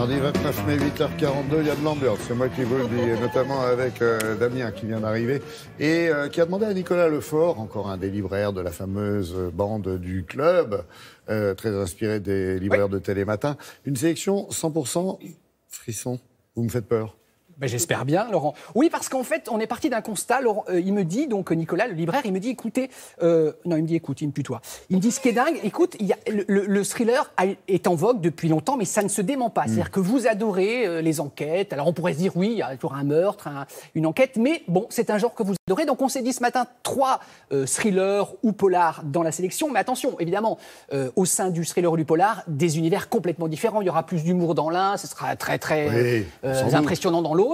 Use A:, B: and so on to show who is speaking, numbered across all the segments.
A: Mardi 29 mai, 8h42, il y a de l'ambiance. C'est moi qui vous le dis, notamment avec Damien qui vient d'arriver et qui a demandé à Nicolas Lefort, encore un des libraires de la fameuse bande du club, très inspiré des libraires de Télématin, une sélection 100% frisson. Vous me faites peur.
B: Ben, j'espère bien, Laurent. Oui, parce qu'en fait, on est parti d'un constat. Laurent, il me dit, donc Nicolas, le libraire, il me dit, écoutez, non, il me dit, écoute, il me tutoie. Il me dit, ce qui est dingue, écoute, le thriller est en vogue depuis longtemps, mais ça ne se dément pas. C'est-à-dire que vous adorez les enquêtes. Alors, on pourrait se dire, oui, il y a toujours un meurtre, une enquête, mais bon, c'est un genre que vous adorez. Donc, on s'est dit ce matin, 3 thrillers ou polars dans la sélection. Mais attention, évidemment, au sein du thriller ou du polar, des univers complètement différents. Il y aura plus d'humour dans l'un, ce sera très, très impressionnant dans l'autre.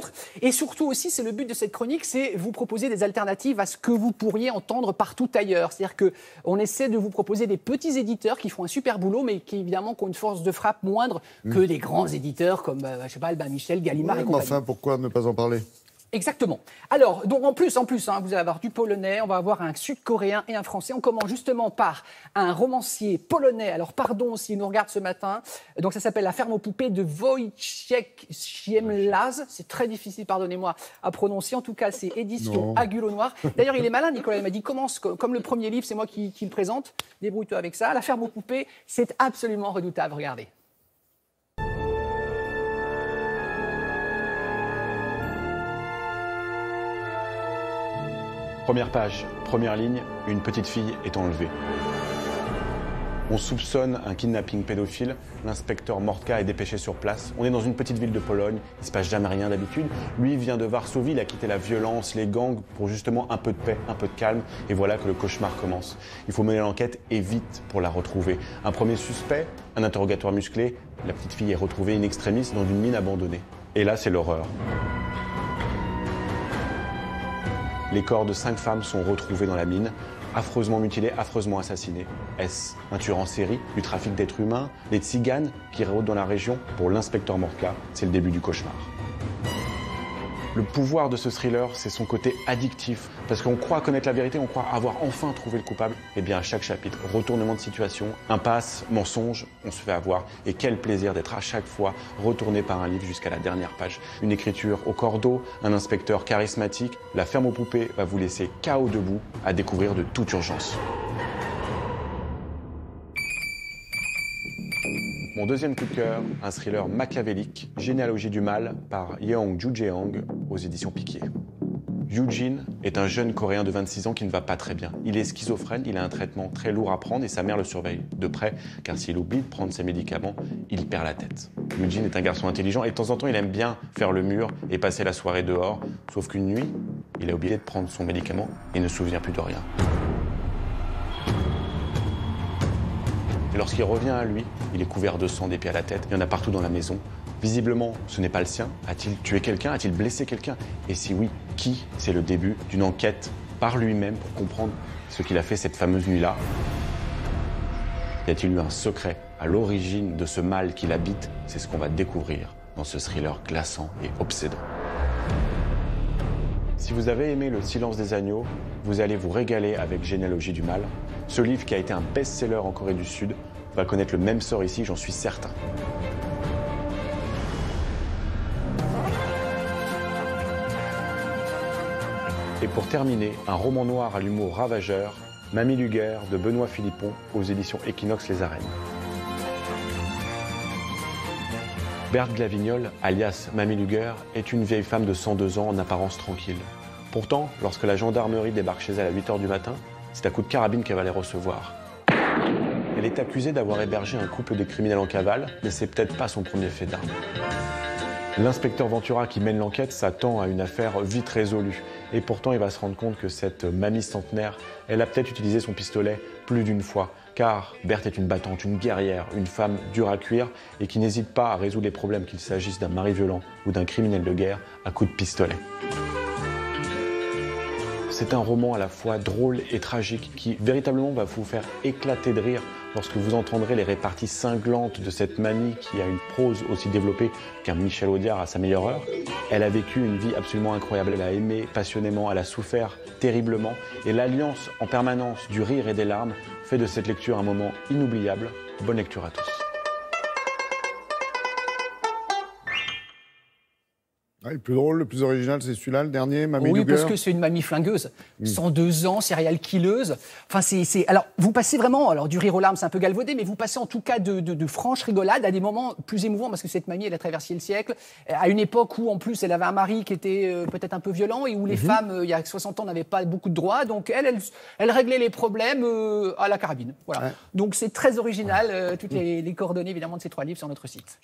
B: Et surtout aussi, c'est le but de cette chronique, c'est vous proposer des alternatives à ce que vous pourriez entendre partout ailleurs. C'est-à-dire qu'on essaie de vous proposer des petits éditeurs qui font un super boulot, mais qui évidemment ont une force de frappe moindre que des grands éditeurs comme, je sais pas, Albin Michel, Gallimard et compagnie.
A: Enfin, pourquoi ne pas en parler ?
B: Exactement. Alors, donc en plus, vous allez avoir du polonais, on va avoir un sud-coréen et un français. On commence justement par un romancier polonais. Alors, pardon s'il nous regarde ce matin. Donc, ça s'appelle La ferme aux poupées de Wojciech Siemlaz. C'est très difficile, pardonnez-moi, à prononcer. En tout cas, c'est édition Agule au Noir. D'ailleurs, il est malin, Nicolas. Il m'a dit, commence comme le premier livre, c'est moi qui le présente. Débrouille-toi avec ça. La ferme aux poupées, c'est absolument redoutable. Regardez.
C: Première page, première ligne, une petite fille est enlevée. On soupçonne un kidnapping pédophile, l'inspecteur Mortka est dépêché sur place. On est dans une petite ville de Pologne, il se passe jamais rien d'habitude. Lui vient de Varsovie, il a quitté la violence, les gangs pour justement un peu de paix, un peu de calme. Et voilà que le cauchemar commence. Il faut mener l'enquête et vite pour la retrouver. Un premier suspect, un interrogatoire musclé, la petite fille est retrouvée in extremis dans une mine abandonnée. Et là c'est l'horreur. Les corps de 5 femmes sont retrouvés dans la mine, affreusement mutilés, affreusement assassinés. Est-ce un tueur en série, du trafic d'êtres humains, des tziganes qui rôdent dans la région? Pour l'inspecteur Mortka, c'est le début du cauchemar. Le pouvoir de ce thriller, c'est son côté addictif. Parce qu'on croit connaître la vérité, on croit avoir enfin trouvé le coupable. Et bien à chaque chapitre, retournement de situation, impasse, mensonge, on se fait avoir. Et quel plaisir d'être à chaque fois retourné par un livre jusqu'à la dernière page. Une écriture au cordeau, un inspecteur charismatique. La ferme aux poupées va vous laisser KO debout à découvrir de toute urgence. Mon deuxième coup de cœur, un thriller machiavélique, Généalogie du mal, par Yeong Joo-jeong, aux éditions Piquier. Eugene est un jeune Coréen de 26 ans qui ne va pas très bien. Il est schizophrène, il a un traitement très lourd à prendre et sa mère le surveille de près, car s'il oublie de prendre ses médicaments, il perd la tête. Eugene est un garçon intelligent et de temps en temps, il aime bien faire le mur et passer la soirée dehors, sauf qu'une nuit, il a oublié de prendre son médicament et ne se souvient plus de rien. Et lorsqu'il revient à lui, il est couvert de sang des pieds à la tête. Il y en a partout dans la maison. Visiblement, ce n'est pas le sien. A-t-il tué quelqu'un? A-t-il blessé quelqu'un? Et si oui, qui? C'est le début d'une enquête par lui-même pour comprendre ce qu'il a fait cette fameuse nuit-là. Y a-t-il eu un secret à l'origine de ce mal qu'il habite? C'est ce qu'on va découvrir dans ce thriller glaçant et obsédant. Si vous avez aimé Le Silence des agneaux, vous allez vous régaler avec Généalogie du mal. Ce livre, qui a été un best-seller en Corée du Sud, va connaître le même sort ici, j'en suis certain. Et pour terminer, un roman noir à l'humour ravageur, Mamie Luger de Benoît Philippon, aux éditions Equinox Les Arènes. Berthe Glavignol, alias Mamie Luger, est une vieille femme de 102 ans en apparence tranquille. Pourtant, lorsque la gendarmerie débarque chez elle à 8h du matin, c'est à coup de carabine qu'elle va les recevoir. Elle est accusée d'avoir hébergé un couple de criminels en cavale, mais c'est peut-être pas son premier fait d'armes. L'inspecteur Ventura qui mène l'enquête s'attend à une affaire vite résolue. Et pourtant, il va se rendre compte que cette mamie centenaire, elle a peut-être utilisé son pistolet plus d'une fois. Car Berthe est une battante, une guerrière, une femme dure à cuire et qui n'hésite pas à résoudre les problèmes, qu'il s'agisse d'un mari violent ou d'un criminel de guerre, à coups de pistolet. C'est un roman à la fois drôle et tragique qui véritablement va vous faire éclater de rire lorsque vous entendrez les réparties cinglantes de cette mamie qui a une prose aussi développée qu'un Michel Audiard à sa meilleure heure. Elle a vécu une vie absolument incroyable, elle a aimé passionnément, elle a souffert terriblement et l'alliance en permanence du rire et des larmes fait de cette lecture un moment inoubliable. Bonne lecture à tous.
A: Le plus drôle, le plus original, c'est celui-là, le dernier, Mamie
B: Oui,
A: Luger.
B: parce que c'est une mamie flingueuse. 102 ans, serial killeuse. Enfin, Alors, vous passez vraiment, alors du rire aux larmes, c'est un peu galvaudé, mais vous passez en tout cas de franches rigolades à des moments plus émouvants, parce que cette mamie, elle a traversé le siècle, à une époque où, en plus, elle avait un mari qui était peut-être un peu violent, et où les femmes, il y a 60 ans, n'avaient pas beaucoup de droits. Donc, elle réglait les problèmes à la carabine. Voilà. Donc, c'est très original. Toutes les coordonnées, évidemment, de ces 3 livres sur notre site.